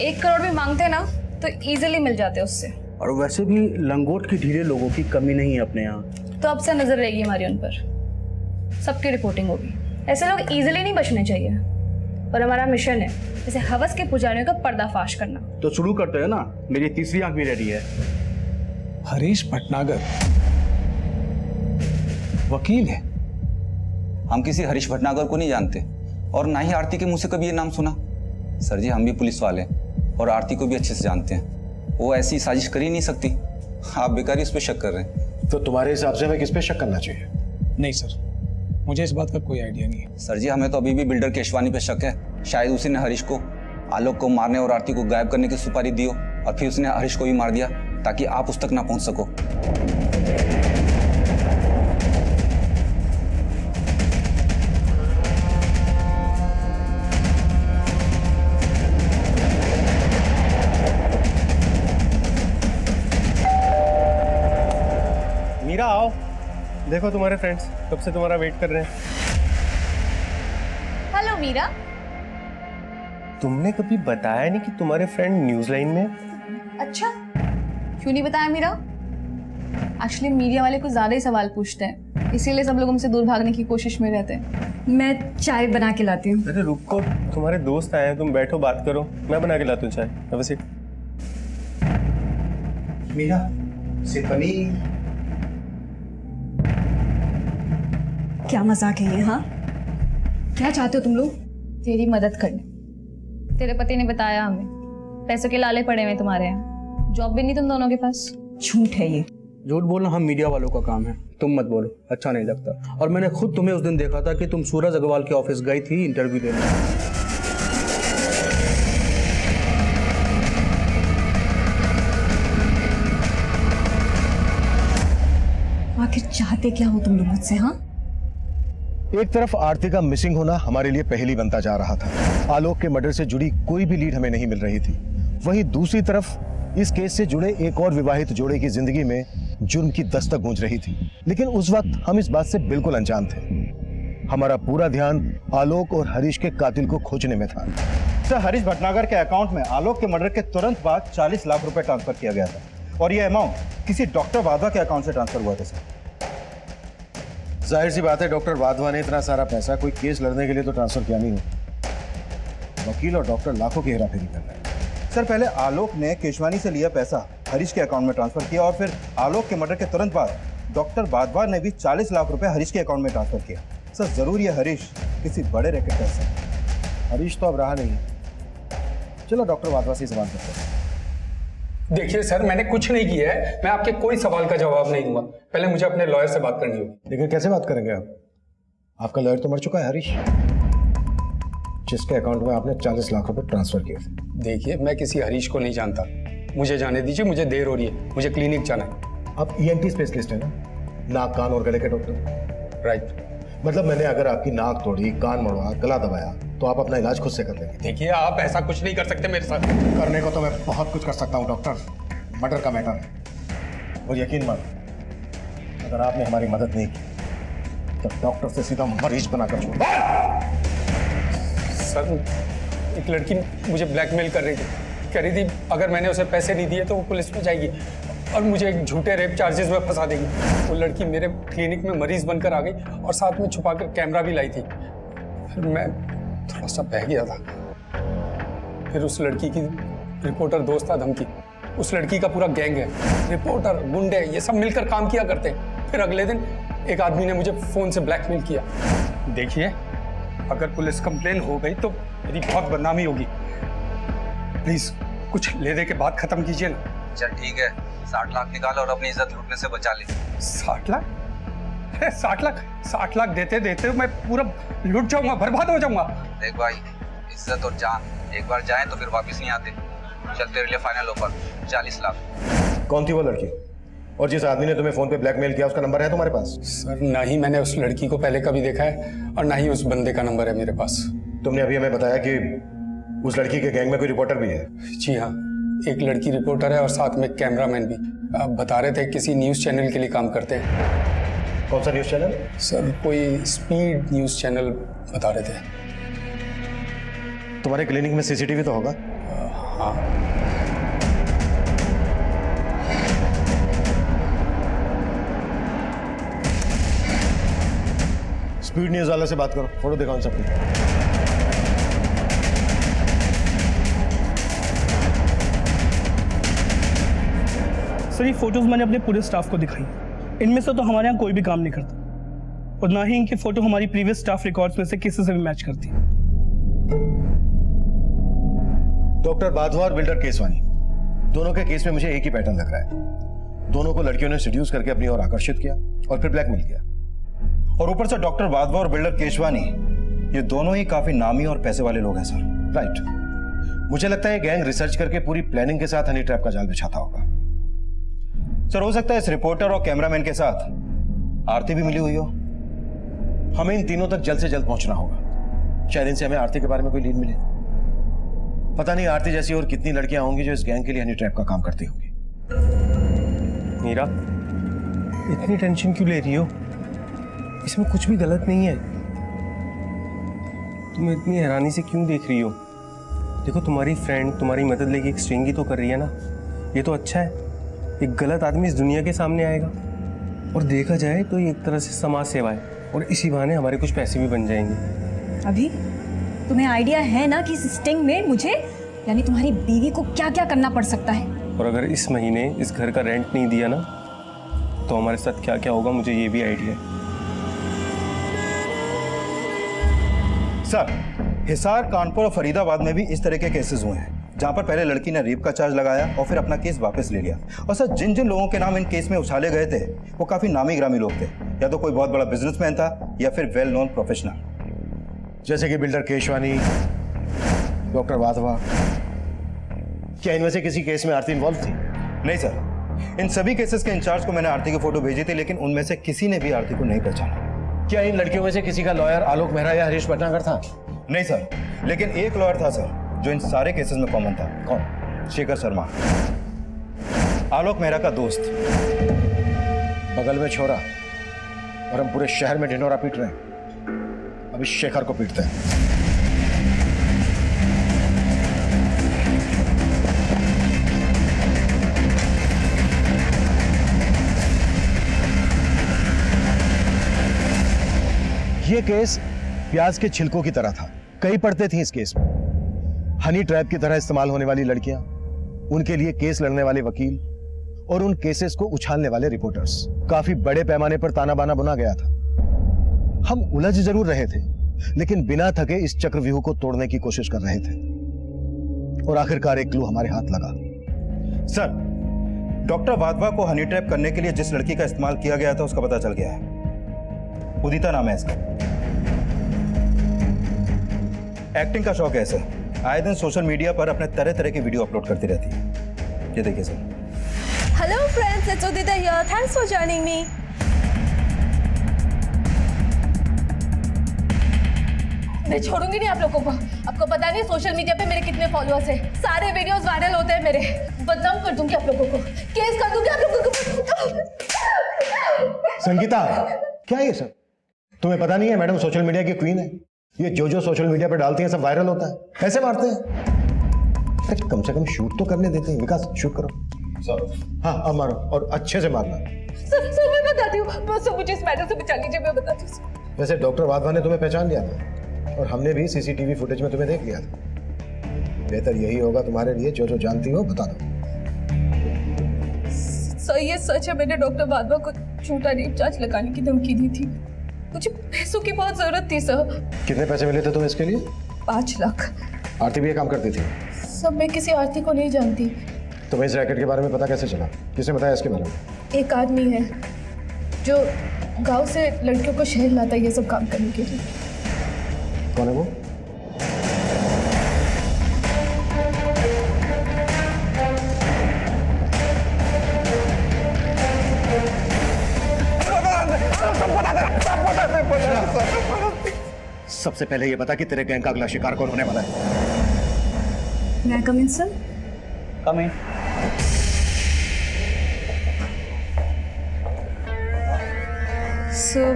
1 करोड़ भी मांगते ना तो इजीली मिल जाते उससे। और वैसे भी लंगोट की ढीले लोगों की कमी नहीं है अपने यहाँ। तो अब से नजर रहेगी हमारी उन पर, सबकी रिपोर्टिंग होगी। ऐसे लोग इजीली नहीं बचने चाहिए, और हमारा मिशन है जैसे हवस के पुजारियों का पर्दाफाश करना। तो शुरू करते हैं ना, मेरी तीसरी आंख भी रेडी है। हरीश भटनागर वकील है? हम किसी हरीश भटनागर को नहीं जानते और ना ही आरती के मुंह से कभी ये नाम सुना। सर जी, हम भी पुलिस वाले हैं और आरती को भी अच्छे से जानते हैं। वो ऐसी साजिश कर ही नहीं सकती। आप बेकार ही उस पर शक कर रहे हैं। तो तुम्हारे हिसाब से हमें किस पे शक करना चाहिए? नहीं सर, मुझे इस बात का कोई आइडिया नहीं है। सर जी, हमें तो अभी भी बिल्डर केशवानी पे शक है। शायद उसी ने हरीश को आलोक को मारने और आरती को गायब करने की सुपारी दी हो, और फिर उसने हरीश को भी मार दिया ताकि आप उस तक ना पहुंच सको। मीरा, आओ। देखो तुम्हारे फ्रेंड्स कब से तुम्हारा वेट कर रहे हैं। हेलो मीरा, तुमने कभी बताया नहीं कि तुम्हारे फ्रेंड न्यूज लाइन में? अच्छा, क्यों नहीं बताया मीरा? एक्चुअली मीडिया वाले कुछ ज्यादा ही सवाल पूछते हैं, इसीलिए सब लोग हमसे दूर भागने की कोशिश में रहते हैं। मैं चाय बना के लाती हूँ। अरे रुको, तुम्हारे दोस्त आए हैं, तुम बैठो बात करो, मैं बना के लाता हूँ चाय। अब सीट। मीरा से पनीर। क्या मजाक है ये? हाँ, क्या चाहते हो तुम लोग? तेरी मदद करने। तेरे पति ने बताया हमें, पैसों के लाले पड़े हुए तुम्हारे यहाँ, जॉब भी नहीं तुम दोनों के पास। झूठ है ये। झूठ बोलना हम मीडिया वालों का काम है, तुम मत बोलो, अच्छा नहीं लगता। और मैंने खुद तुम्हें उस दिन देखा था कि तुम सूरज अग्रवाल के ऑफिस गई थी इंटरव्यू देने। आखिर चाहते क्या हो तुम लोग मुझसे? हाँ, एक तरफ आरती का मिसिंग होना हमारे लिए पहेली बनता जा रहा था। आलोक के मर्डर से जुड़ी कोई भी लीड हमें नहीं मिल रही थी। वहीं दूसरी तरफ इस केस से जुड़े एक और विवाहित जोड़े की जिंदगी में जुर्म की दस्तक गूंज रही थी। लेकिन उस वक्त हम इस बात से बिल्कुल अनजान थे। हमारा पूरा ध्यान आलोक और हरीश के कातिल को खोजने में था। सर, हरीश भटनागर के अकाउंट में आलोक के मर्डर के तुरंत बाद 40 लाख रुपए ट्रांसफर किया गया था और यह अमाउंट किसी डॉक्टर वाधवा के अकाउंट से ट्रांसफर हुआ था सर। जाहिर सी बात है, डॉक्टर वाधवा ने इतना सारा पैसा कोई केस लड़ने के लिए तो ट्रांसफर किया नहीं हो। वकील और डॉक्टर लाखों की हेराफेरी कर रहे हैं। सर, पहले आलोक ने केशवानी से लिया पैसा हरीश के अकाउंट में ट्रांसफर किया और फिर आलोक के मर्डर के तुरंत बाद डॉक्टर वाधवा ने भी 40 लाख रुपए हरीश के अकाउंट में ट्रांसफर किया। सर, जरूर ये हरीश किसी बड़े रैकेट का हिस्सा है। हरीश तो अब रहा नहीं। चलो डॉक्टर वाधवा से सवाल करते हैं। देखिए सर, मैंने कुछ नहीं किया है, मैं आपके कोई सवाल का जवाब नहीं दूंगा। पहले मुझे अपने लॉयर से बात करनी होगी। लेकिन कैसे बात करेंगे आप? आपका लॉयर तो मर चुका है हरीश, जिसके अकाउंट में आपने 40 लाख रुपए ट्रांसफर किए थे। देखिए, मैं किसी हरीश को नहीं जानता, मुझे जाने दीजिए, मुझे देर हो रही है, मुझे क्लिनिक जाना है। आप ENT स्पेशलिस्ट हैं ना, नाक कान और गले के डॉक्टर? राइट। मतलब मैंने अगर आपकी नाक तोड़ी, कान मड़वा, गला दबाया तो आप अपना इलाज खुद से कर लेंगे? देखिए, आप ऐसा कुछ नहीं कर सकते मेरे साथ। करने को तो मैं बहुत कुछ कर सकता हूँ डॉक्टर, मर्डर का मैटर है। और यकीन मान, अगर आपने हमारी मदद नहीं की तो डॉक्टर से सीधा मरीज बनाकर छोड़। सर, एक लड़की मुझे ब्लैकमेल कर रही थी, कह रही थी अगर मैंने उसे पैसे नहीं दिए तो वो पुलिस में जाएगी और मुझे एक झूठे रेप चार्जेस में फंसा देगी। वो लड़की मेरे क्लिनिक में मरीज बनकर आ गई और साथ में छुपाकर कैमरा भी लाई थी। फिर मैं थोड़ा सा बह गया था। फिर उस लड़की की रिपोर्टर दोस्त था धमकी, उस लड़की का पूरा गैंग है, रिपोर्टर, गुंडे, ये सब मिलकर काम किया करते हैं। फिर अगले दिन एक आदमी ने मुझे फोन से ब्लैकमेल किया। देखिए, अगर पुलिस कंप्लेन हो गई तो मेरी बहुत बदनामी होगी। प्लीज कुछ ले दे के बात खत्म कीजिए ना। चल ठीक है, 60 लाख निकाल और अपनी इज्जत लूटने से बचा ले। 60 लाख? 60 लाख देते देते मैं पूरा लुट जाऊंगा, बर्बाद हो जाऊंगा। देख भाई, इज्जत और जान एक बार जाए तो फिर वापस नहीं आते। चल तेरे लिए फाइनल ऑफर 40 लाख। कौन थी वो लड़की? और जिस आदमी ने तुम्हें फोन पे ब्लैकमेल किया उसका नंबर है तुम्हारे पास? सर, ना ही मैंने उस लड़की को पहले कभी देखा है और ना ही उस बंदे का नंबर है मेरे पास। तुमने अभी हमें बताया कि उस लड़की के गैंग में कोई रिपोर्टर भी है। जी हाँ, एक लड़की रिपोर्टर है और साथ में कैमरामैन भी। आप बता रहे थे किसी न्यूज़ चैनल के लिए काम करते हैं। कौन सा न्यूज़ चैनल? सर, कोई स्पीड न्यूज़ चैनल बता रहे थे। तुम्हारे क्लिनिक में CCTV तो होगा? हाँ। स्पीड न्यूज़ वाले से बात करो, फोटो दिखाओ सबकी। सर, ये फोटोज मैंने अपने पूरे स्टाफ को दिखाई। इनमें से तो हमारे यहाँ कोई भी काम नहीं करता और ना ही इनकी फोटो हमारी प्रीवियस स्टाफ रिकॉर्ड्स में से किसी से भी मैच करती। डॉक्टर वाधवा और बिल्डर केसवानी, दोनों के केस में मुझे एक ही पैटर्न लग रहा है। दोनों को लड़कियों ने सेड्यूस करके अपनी ओर आकर्षित किया और फिर ब्लैकमेल किया। और ऊपर से डॉक्टर वाधवा और बिल्डर केशवानी, ये दोनों ही काफी नामी और पैसे वाले लोग हैं सर। राइट। मुझे लगता है गैंग रिसर्च करके पूरी प्लानिंग के साथ हनी ट्रैप का जाल बिछाता होगा। सर, हो सकता है इस रिपोर्टर और कैमरामैन के साथ आरती भी मिली हुई हो। हमें इन तीनों तक जल्द से जल्द पहुंचना होगा। शायद इनसे हमें आरती के बारे में कोई लीड मिले। पता नहीं आरती जैसी और कितनी लड़कियां होंगी जो इस गैंग के लिए हनी ट्रैप का काम करती होंगी। मीरा, इतनी टेंशन क्यों ले रही हो? इसमें कुछ भी गलत नहीं है। तुम इतनी हैरानी से क्यों देख रही हो? देखो तुम्हारी फ्रेंड तुम्हारी मदद लेके एक स्ट्रिंग तो कर रही है ना, ये तो अच्छा है। एक गलत आदमी इस दुनिया के सामने आएगा और देखा जाए तो ये एक तरह से समाज सेवा है और इसी बहाने हमारे कुछ पैसे भी बन जाएंगे। अभी तुम्हें आइडिया है ना कि इस स्टिंग में मुझे यानी तुम्हारी बीवी को क्या क्या करना पड़ सकता है? और अगर इस महीने इस घर का रेंट नहीं दिया ना तो हमारे साथ क्या क्या होगा मुझे ये भी आइडिया है। सर, हिसार, कानपुर और फरीदाबाद में भी इस तरह के केसेस हुए हैं जहां पर पहले लड़की ने रेप का चार्ज लगाया और फिर अपना केस वापस ले लिया। और सर, जिन जिन लोगों के नाम इन केस में उछाले गए थे वो काफी नामी ग्रामी लोग थे, या तो कोई बहुत बड़ा बिजनेसमैन था या फिर वेल नोन प्रोफेशनल, जैसे कि बिल्डर केशवानी, डॉक्टर वाधवा। क्या इनमें से किसी केस में आरती इन्वॉल्व थी? नहीं सर, इन सभी केसेस के इंचार्ज को मैंने आरती की फोटो भेजी थी, लेकिन उनमें से किसी ने भी आरती को नहीं पहचाना। क्या इन लड़कियों में से किसी का लॉयर आलोक मेहरा या हरीश भटनागर था? नहीं सर, लेकिन एक लॉयर था सर जो इन सारे केसेस में कॉमन था। कौन? शेखर शर्मा, आलोक मेहरा का दोस्त। बगल में छोरा और हम पूरे शहर में ढिंढोरा पीट रहे हैं। अभी शेखर को पीटते हैं। ये केस प्याज के छिलकों की तरह था। कई परतें थी इस केस में। हनी ट्रैप की तरह इस्तेमाल होने वाली लड़कियां, उनके लिए केस लड़ने वाले वकील और उन केसेस को उछालने वाले रिपोर्टर्स। काफी बड़े पैमाने पर ताना बाना बुना गया था। हम उलझ जरूर रहे थे, लेकिन बिना थके इस चक्रव्यूह को तोड़ने की कोशिश कर रहे थे और आखिरकार एक क्लू हमारे हाथ लगा। सर, डॉक्टर वाधवा को हनी ट्रैप करने के लिए जिस लड़की का इस्तेमाल किया गया था उसका पता चल गया है। उदिता नाम है इसका। एक्टिंग का शौक है इसे। आए दिन सोशल मीडिया पर अपने तरह तरह के वीडियो अपलोड करती रहती है। ये देखिए sir. Hello friends, it's Udita here. Thanks for joining me. मैं छोड़ूंगी नहीं आप लोगों को। आपको पता नहीं सोशल मीडिया पे मेरे कितने फॉलोअर्स हैं। सारे वीडियोस वायरल होते हैं मेरे। बदनाम कर दूंगी आप लोगों को, केस कर दूंगी आप लोगों को। संगीता, क्या है ये सब? तुम्हें पता नहीं है मैडम सोशल मीडिया की क्वीन है। ये जो सोशल मीडिया पर डालती हैं सब वायरल होता है। कैसे मारते हैं? अरे कम से कम शूट तो करने देते हैं। विकास, शूट करो। सर, हाँ अब मारो और अच्छे से मारना। सर मैं बताती हूँ। बस मुझे इस मैटर से बचा लीजिए, मैं बताती हूँ। वैसे डॉक्टर वाधवा ने तुम्हें पहचान लिया था और हमने भी सीसीटीवी फुटेज में तुम्हें देख लिया था। बेहतर यही होगा तुम्हारे लिए, जो जानती हो बता दो। सर ये सच है, मैंने डॉक्टर वाधवा को झूठा रेप चार्ज लगाने की धमकी दी थी। मुझे पैसों की बहुत जरूरत थी सर। कितने पैसे मिले थे तुम्हें इसके लिए? 5 लाख। आरती भी ये काम करती थी? सर मैं किसी आरती को नहीं जानती। तुम्हें इस रैकेट के बारे में पता कैसे चला? किसने बताया इसके बारे में? एक आदमी है जो गांव से लड़कियों को शहर लाता है ये सब काम करने के लिए। कौन है वो? सबसे पहले ये बता कि तेरे गैंग का अगला शिकार कौन होने वाला है? मैं कम इन सर? कम इन। सर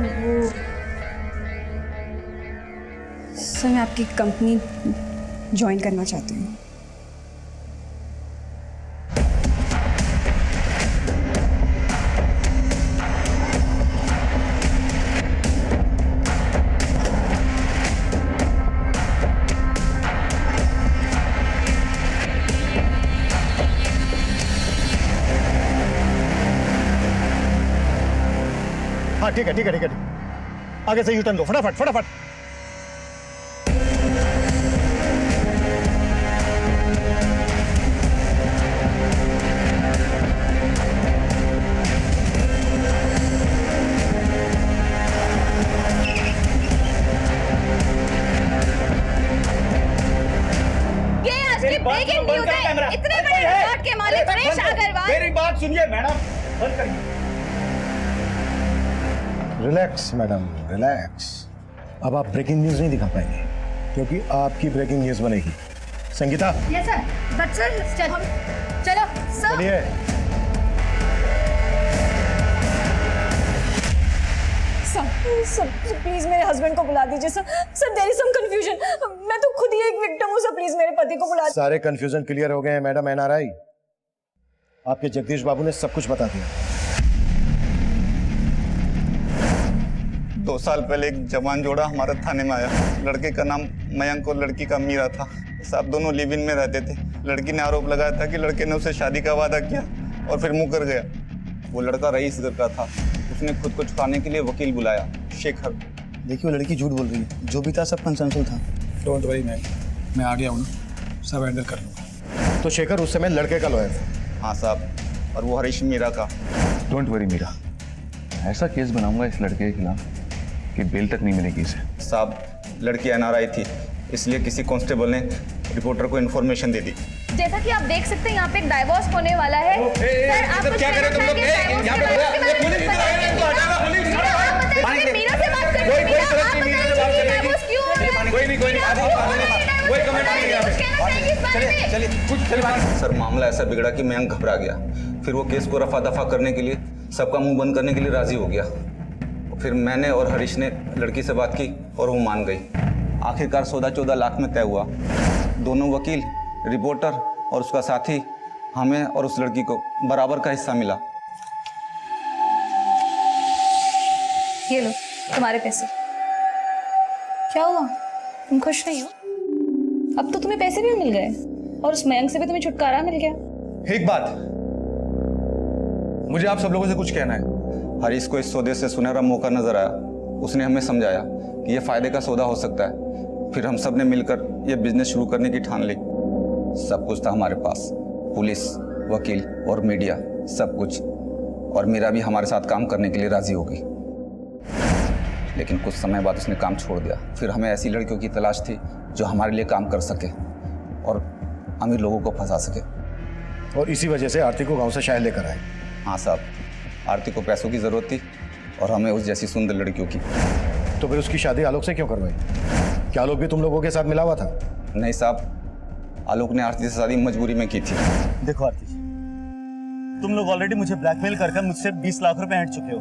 मैं आपकी कंपनी ज्वाइन करना चाहती हूँ। हाँ ठीक है। आगे से यू टर्न दो, फटाफट। ये आज की ब्रेकिंग न्यूज़ है। इतने बड़े रिकॉर्ड के मालिक सुरेश अग्रवाल। मेरी बात सुनिए मैडम, बंद करिए। Relax madam, relax. अब आप ब्रेकिंग न्यूज नहीं दिखा पाएंगे क्योंकि आपकी ब्रेकिंग न्यूज बनेगी। Sangeeta. Yes sir. But sir चलो सर। चलिए। सर प्लीज मेरे हस्बैंड को बुला दीजिए sir. Sir there is some confusion, मैं तो खुद ही एक विक्टिम हूँ सर, प्लीज मेरे पति को बुला। सारे कंफ्यूजन क्लियर हो गए हैं मैडम एनआरआई। आपके जगदीश बाबू ने सब कुछ बता दिया। 2 साल पहले एक जवान जोड़ा हमारे थाने में आया। लड़के का नाम मयंक और लड़की का मीरा था। साहब दोनों लिव इन में रहते थे। लड़की ने आरोप लगाया था कि लड़के ने उसे शादी का वादा किया और फिर मुकर गया। वो लड़का रईस घर का था। उसने खुद को छुड़ाने के लिए वकील बुलाया, शेखर। देखिए वो लड़की झूठ बोल रही है, जो भी था सब कंसेंसुअल था। डोंट वरी मैम, मैं आ गया हूँ ना, सब हैंडल कर लूँगा। तो शेखर उस समय लड़के का लॉयर था? हाँ साहब, और वो हरीश मीरा का। डोंट वरी मीरा, ऐसा केस बनाऊंगा इस लड़के के खिलाफ कि बेल तक नहीं मिलेगी इसे। साहब लड़की एनआरआई थी, इसलिए किसी कांस्टेबल ने रिपोर्टर को इन्फॉर्मेशन दे दी। जैसा कि आप देख सकते हैं यहाँ पे एक डाइवोर्स होने वाला है। सर आप कुछ क्या कर रहे हो तुम लोग? यहाँ पे मीरा से बात करनी है। मीरा से बात करनी है। कोई कमेंट नहीं। चलिए सर मामला ऐसा बिगड़ा कि मयंक घबरा गया। फिर वो केस को रफा दफा करने के लिए, सबका मुंह बंद करने के लिए राजी हो गया। फिर मैंने और हरीश ने लड़की से बात की और वो मान गई। आखिरकार सौदा 14 लाख में तय हुआ। दोनों वकील, रिपोर्टर और उसका साथी, हमें और उस लड़की को बराबर का हिस्सा मिला। ये लो तुम्हारे पैसे। क्या हुआ, तुम खुश नहीं हो? अब तो तुम्हें पैसे भी मिल गए और उस मयंक से भी तुम्हें छुटकारा मिल गया। एक बात, मुझे आप सब लोगों से कुछ कहना है। हरीश को इस सौदे से सुनहरा मौका नजर आया। उसने हमें समझाया कि यह फायदे का सौदा हो सकता है। फिर हम सब ने मिलकर यह बिजनेस शुरू करने की ठान ली। सब कुछ था हमारे पास, पुलिस, वकील और मीडिया, सब कुछ। और मीरा भी हमारे साथ काम करने के लिए राजी हो गई। लेकिन कुछ समय बाद उसने काम छोड़ दिया। फिर हमें ऐसी लड़कियों की तलाश थी जो हमारे लिए काम कर सके और अमीर लोगों को फंसा सके। और इसी वजह से आरती को गांव से शहर लेकर आए। हाँ साहब, आरती को पैसों की जरूरत थी और हमें उस जैसी सुंदर लड़कियों की। तो फिर उसकी शादी आलोक से क्यों करवाई? क्या आलोक भी तुम लोगों के साथ मिला हुआ था? नहीं साहब, आलोक ने आरती से शादी मजबूरी में की थी। देखो आरती, तुम लोग ऑलरेडी मुझे ब्लैकमेल कर मुझसे 20 लाख रुपए ऐंठ चुके हो।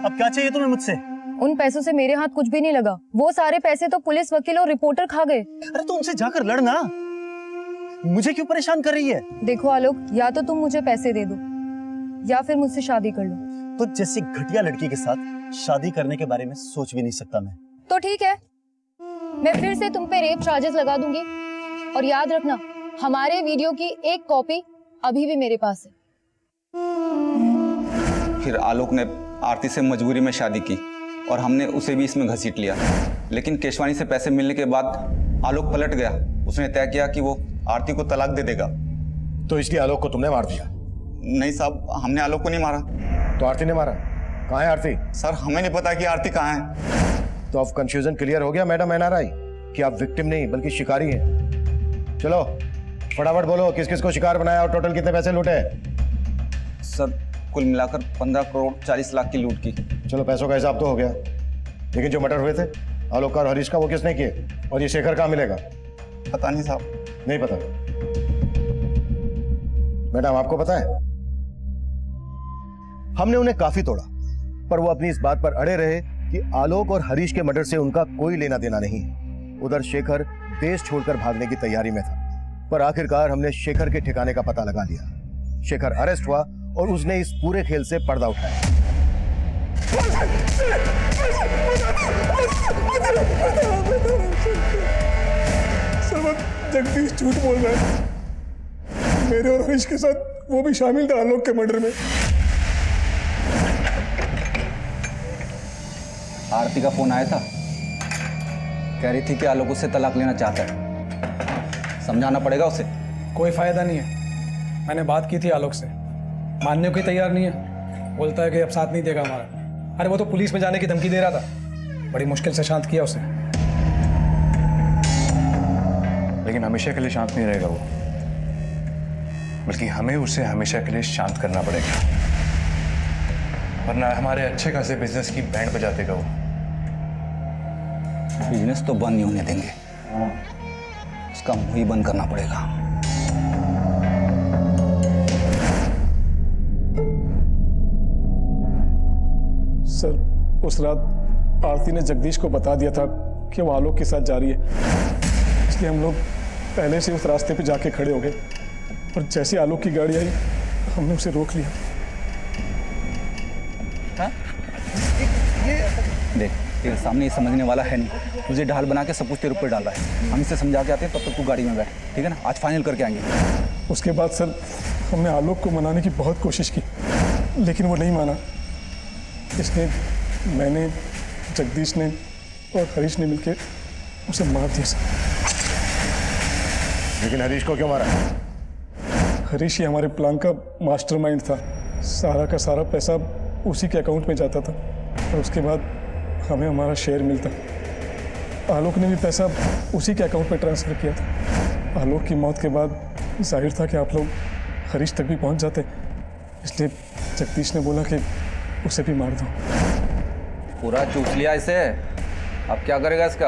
अब क्या चाहिए तुम्हें मुझसे? उन पैसों से मेरे हाथ कुछ भी नहीं लगा। वो सारे पैसे तो पुलिस, वकील और रिपोर्टर खा गए। अरे तो उनसे जाकर लड़ना, मुझे क्यों परेशान कर रही है? देखो आलोक, या तो तुम मुझे पैसे दे दो या फिर मुझसे शादी कर लो। तो जैसी घटिया लड़की के साथ शादी करने के बारे में सोच भी नहीं सकता मैं। तो ठीक है, मैं फिर से तुम पे रेप चार्जेस लगा दूंगी। और याद रखना, हमारे वीडियो की एक कॉपी अभी भी मेरे पास है। फिर आलोक ने आरती से मजबूरी में शादी की और हमने उसे भी इसमें घसीट लिया। लेकिन केशवानी से पैसे मिलने के बाद आलोक पलट गया। उसने तय किया कि वो आरती को तलाक दे देगा। तो इसलिए आलोक को तुमने मार दिया? नहीं साहब, हमने आलोक को नहीं मारा। तो आरती ने मारा? कहाँ है आरती? सर हमें नहीं पता कि आरती कहाँ है। तो अब कंफ्यूजन क्लियर हो गया मैडम एनआरआई कि आप विक्टिम नहीं बल्कि शिकारी हैं। चलो फटाफट बोलो, किस किस को शिकार बनाया और टोटल कितने पैसे लूटे? सर कुल मिलाकर 15 करोड़ 40 लाख की लूट की। चलो पैसों का हिसाब तो हो गया, लेकिन जो मर्डर हुए थे आलोक का और हरीश का, वो किसने किए? और ये शेखर कहाँ मिलेगा? पता नहीं साहब। नहीं पता? मैडम आपको पता है? हमने उन्हें काफी तोड़ा, पर वो अपनी इस बात पर अड़े रहे कि आलोक और हरीश के मर्डर से उनका कोई लेना देना नहीं है। उधर शेखर देश छोड़कर भागने की तैयारी में था, पर आखिरकार हमने शेखर के ठिकाने का पता लगा लिया। शेखर अरेस्ट हुआ और उसने इस पूरे खेल से पर्दा उठाया। सर जगदीश झूठ बोल रहा है। मेरे और हरीश के साथ वो भी शामिल था आलोक के मर्डर में। आरती का फोन आया था, कह रही थी कि आलोक उससे तलाक लेना चाहता है। समझाना पड़ेगा उसे। कोई फायदा नहीं है, मैंने बात की थी आलोक से, मानने को ही तैयार नहीं है। बोलता है कि अब साथ नहीं देगा हमारा। अरे वो तो पुलिस में जाने की धमकी दे रहा था, बड़ी मुश्किल से शांत किया उसे। लेकिन हमेशा के लिए शांत नहीं रहेगा वो, बल्कि हमें उसे हमेशा के लिए शांत करना पड़ेगा, वरना हमारे अच्छे खासे बिजनेस की बैंड बजा देगा वो। बिजनेस तो बंद नहीं होने देंगे, उसका मुंह ही बंद करना पड़ेगा। सर उस रात आरती ने जगदीश को बता दिया था कि वो आलोक के साथ जा रही है, इसलिए हम लोग पहले से उस रास्ते पे जाके खड़े हो गए और जैसे आलोक की गाड़ी आई हमने उसे रोक लिया। देख तेरे सामने ये समझने वाला है नहीं, तुझे ढाल बना के सब कुछ तेरे ऊपर डाल रहा है। हम इसे समझा के आते हैं, तब तक तू गाड़ी में बैठ, ठीक है ना? आज फाइनल करके आएंगे। उसके बाद सर हमने आलोक को मनाने की बहुत कोशिश की, लेकिन वो नहीं माना। इसने, मैंने, जगदीश ने और हरीश ने मिलकर उसे मार दिया सर। लेकिन हरीश को क्यों मारा? हरीश ही हमारे प्लान का मास्टरमाइंड था। सारा का सारा पैसा उसी के अकाउंट में जाता था और उसके बाद हमें हमारा शेयर मिलता। आलोक ने भी पैसा उसी के अकाउंट में ट्रांसफ़र किया था। आलोक की मौत के बाद जाहिर था कि आप लोग हरीश तक भी पहुंच जाते, इसलिए जगदीश ने बोला कि उसे भी मार दो। पूरा चूस लिया इसे, अब क्या करेगा इसका?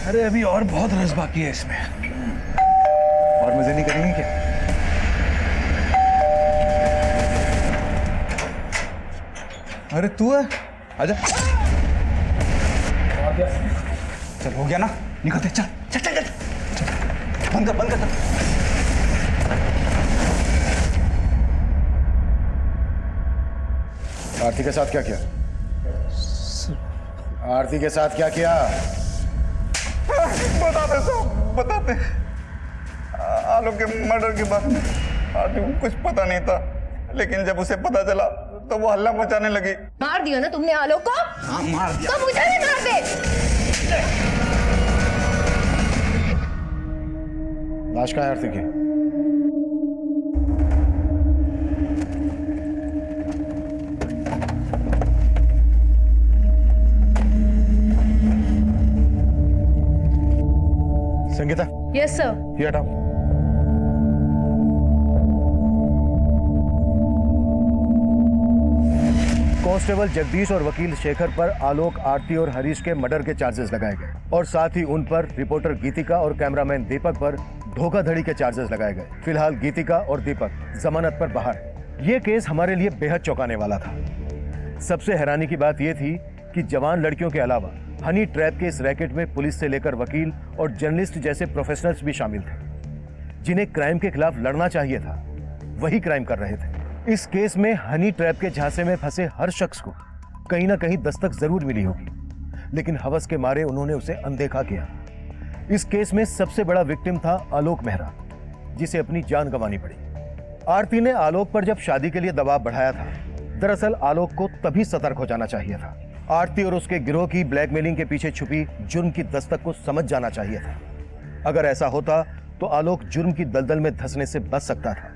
अरे अभी और बहुत रस बाकी है इसमें। और मजे नहीं करेंगे क्या? अरे तू है, आजा। चल हो गया ना, निकलते, चल चल चल चल, बंद कर। आरती के साथ क्या किया? आरती के साथ क्या किया? बताते आलोक के मर्डर के बाद में आरती को कुछ पता नहीं था, लेकिन जब उसे पता चला तो वो हल्ला मचाने लगी। मार दिया ना तुमने आलोक को? हाँ मार दिया। तो मुझे भी मार दे। लाश कहाँ है आरती की? Sangeeta, yes sir. ये हटाओ। कांस्टेबल जगदीश और वकील शेखर पर आलोक, आरती और हरीश के मर्डर के चार्जेस लगाए गए और साथ ही उन पर रिपोर्टर गीतिका और कैमरामैन दीपक पर धोखाधड़ी के चार्जेस लगाए गए। फिलहाल गीतिका और दीपक जमानत पर बाहर है। ये केस हमारे लिए बेहद चौंकाने वाला था। सबसे हैरानी की बात यह थी कि जवान लड़कियों के अलावा हनी ट्रैप के इस रैकेट में पुलिस से लेकर वकील और जर्नलिस्ट जैसे प्रोफेशनल्स भी शामिल थे, जिन्हें क्राइम के खिलाफ लड़ना चाहिए था, वही क्राइम कर रहे थे। इस केस में हनी ट्रैप के झांसे में फंसे हर शख्स को कहीं ना कहीं दस्तक जरूर मिली होगी, लेकिन हवस के मारे उन्होंने उसे अनदेखा किया। इस केस में सबसे बड़ा विक्टिम था आलोक मेहरा, जिसे अपनी जान गंवानी पड़ी। आरती ने आलोक पर जब शादी के लिए दबाव बढ़ाया था, दरअसल आलोक को तभी सतर्क हो जाना चाहिए था। आरती और उसके गिरोह की ब्लैकमेलिंग के पीछे छुपी जुर्म की दस्तक को समझ जाना चाहिए था। अगर ऐसा होता तो आलोक जुर्म की दलदल में धंसने से बच सकता था।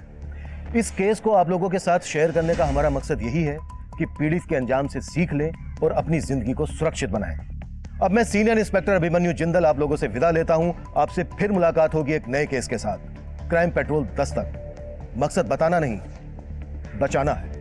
इस केस को आप लोगों के साथ शेयर करने का हमारा मकसद यही है कि पीड़ित के अंजाम से सीख लें और अपनी जिंदगी को सुरक्षित बनाएं। अब मैं सीनियर इंस्पेक्टर अभिमन्यु जिंदल आप लोगों से विदा लेता हूं। आपसे फिर मुलाकात होगी एक नए केस के साथ। क्राइम पेट्रोल दस्तक, मकसद बताना नहीं, बचाना है।